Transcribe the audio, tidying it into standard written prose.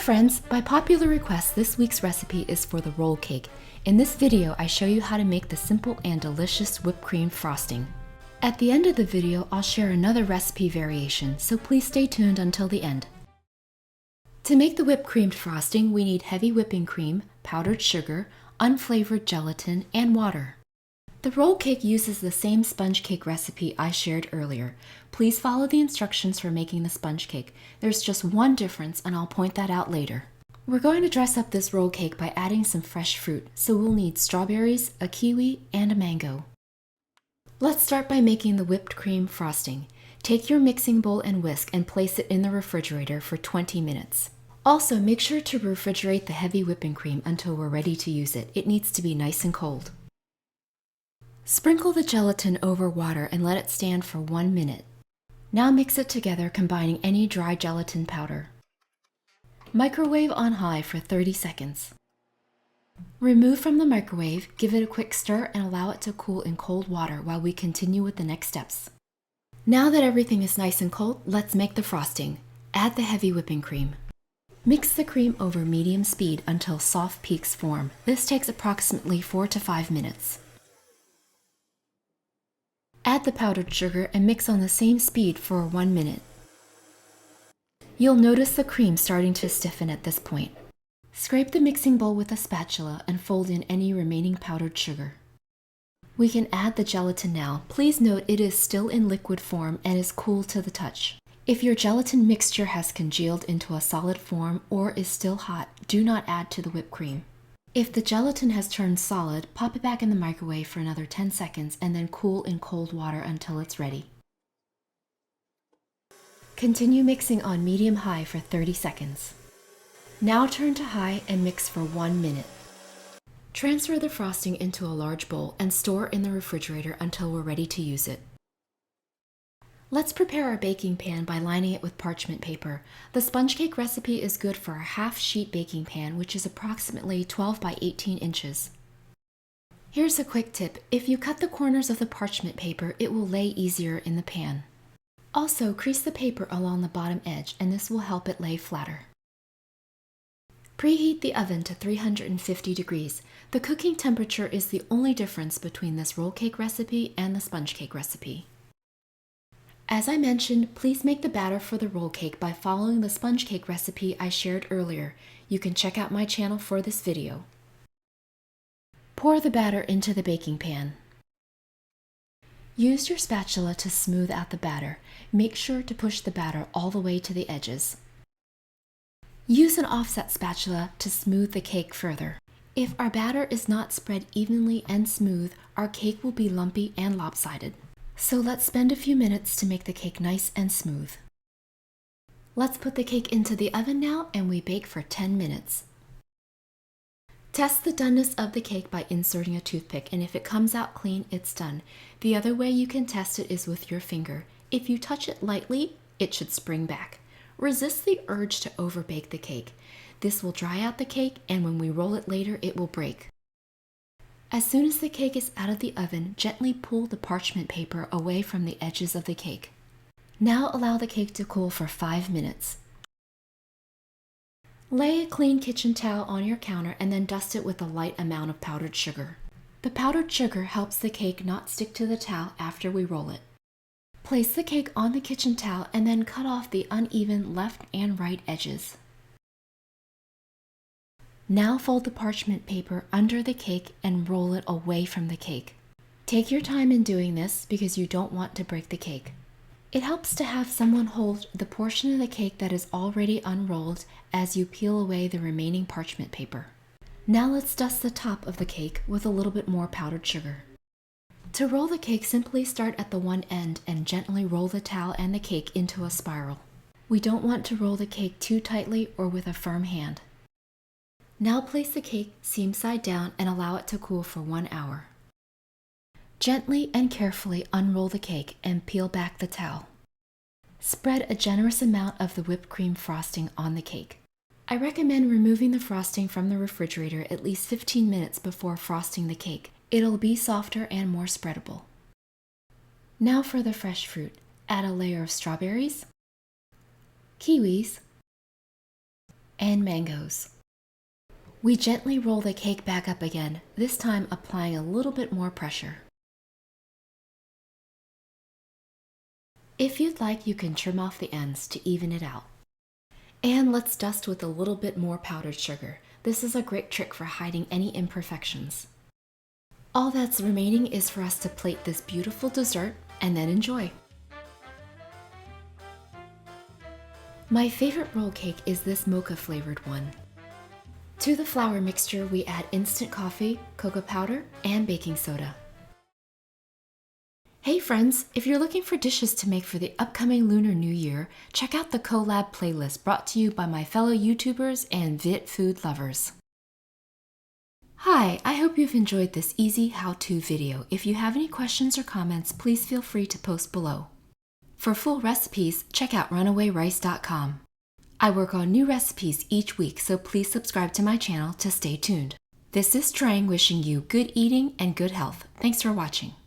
friends, by popular request, this week's recipe is for the roll cake. In this video, I show you how to make the simple and delicious whipped cream frosting. At the end of the video, I'll share another recipe variation, so please stay tuned until the end. To make the whipped cream frosting, we need heavy whipping cream, powdered sugar, unflavored gelatin, and water. The roll cake uses the same sponge cake recipe I shared earlier. Please follow the instructions for making the sponge cake. There's just one difference, and I'll point that out later. We're going to dress up this roll cake by adding some fresh fruit, so we'll need strawberries, a kiwi, and a mango. Let's start by making the whipped cream frosting. Take your mixing bowl and whisk and place it in the refrigerator for 20 minutes. Also, make sure to refrigerate the heavy whipping cream until we're ready to use it. It needs to be nice and cold. Sprinkle the gelatin over water and let it stand for 1 minute. Now mix it together, combining any dry gelatin powder. Microwave on high for 30 seconds. Remove from the microwave, give it a quick stir, and allow it to cool in cold water while we continue with the next steps. Now that everything is nice and cold, let's make the frosting. Add the heavy whipping cream. Mix the cream over medium speed until soft peaks form. This takes approximately 4 to 5 minutes. Add the powdered sugar and mix on the same speed for 1 minute. You'll notice the cream starting to stiffen at this point. Scrape the mixing bowl with a spatula and fold in any remaining powdered sugar. We can add the gelatin now. Please note it is still in liquid form and is cool to the touch. If your gelatin mixture has congealed into a solid form or is still hot, do not add to the whipped cream. If the gelatin has turned solid, pop it back in the microwave for another 10 seconds and then cool in cold water until it's ready. Continue mixing on medium-high for 30 seconds. Now turn to high and mix for 1 minute. Transfer the frosting into a large bowl and store in the refrigerator until we're ready to use it. Let's prepare our baking pan by lining it with parchment paper. The sponge cake recipe is good for a half-sheet baking pan, which is approximately 12 by 18 inches. Here's a quick tip. If you cut the corners of the parchment paper, it will lay easier in the pan. Also, crease the paper along the bottom edge, and this will help it lay flatter. Preheat the oven to 350 degrees. The cooking temperature is the only difference between this roll cake recipe and the sponge cake recipe. As I mentioned, please make the batter for the roll cake by following the sponge cake recipe I shared earlier. You can check out my channel for this video. Pour the batter into the baking pan. Use your spatula to smooth out the batter. Make sure to push the batter all the way to the edges. Use an offset spatula to smooth the cake further. If our batter is not spread evenly and smooth, our cake will be lumpy and lopsided. So let's spend a few minutes to make the cake nice and smooth. Let's put the cake into the oven now and we bake for 10 minutes. Test the doneness of the cake by inserting a toothpick, and if it comes out clean, it's done. The other way you can test it is with your finger. If you touch it lightly, it should spring back. Resist the urge to overbake the cake. This will dry out the cake, and when we roll it later, it will break. As soon as the cake is out of the oven, gently pull the parchment paper away from the edges of the cake. Now allow the cake to cool for 5 minutes. Lay a clean kitchen towel on your counter and then dust it with a light amount of powdered sugar. The powdered sugar helps the cake not stick to the towel after we roll it. Place the cake on the kitchen towel and then cut off the uneven left and right edges. Now fold the parchment paper under the cake and roll it away from the cake. Take your time in doing this because you don't want to break the cake. It helps to have someone hold the portion of the cake that is already unrolled as you peel away the remaining parchment paper. Now let's dust the top of the cake with a little bit more powdered sugar. To roll the cake, simply start at the one end and gently roll the towel and the cake into a spiral. We don't want to roll the cake too tightly or with a firm hand. Now place the cake seam side down and allow it to cool for 1 hour. Gently and carefully unroll the cake and peel back the towel. Spread a generous amount of the whipped cream frosting on the cake. I recommend removing the frosting from the refrigerator at least 15 minutes before frosting the cake. It'll be softer and more spreadable. Now for the fresh fruit. Add a layer of strawberries, kiwis, and mangoes. We gently roll the cake back up again, this time applying a little bit more pressure. If you'd like, you can trim off the ends to even it out. And let's dust with a little bit more powdered sugar. This is a great trick for hiding any imperfections. All that's remaining is for us to plate this beautiful dessert and then enjoy. My favorite roll cake is this mocha flavored one. To the flour mixture, we add instant coffee, cocoa powder, and baking soda. Hey friends, if you're looking for dishes to make for the upcoming Lunar New Year, check out the collab playlist brought to you by my fellow YouTubers and Viet food lovers. Hi, I hope you've enjoyed this easy how-to video. If you have any questions or comments, please feel free to post below. For full recipes, check out runawayrice.com. I work on new recipes each week, so please subscribe to my channel to stay tuned. This is Trang wishing you good eating and good health. Thanks for watching.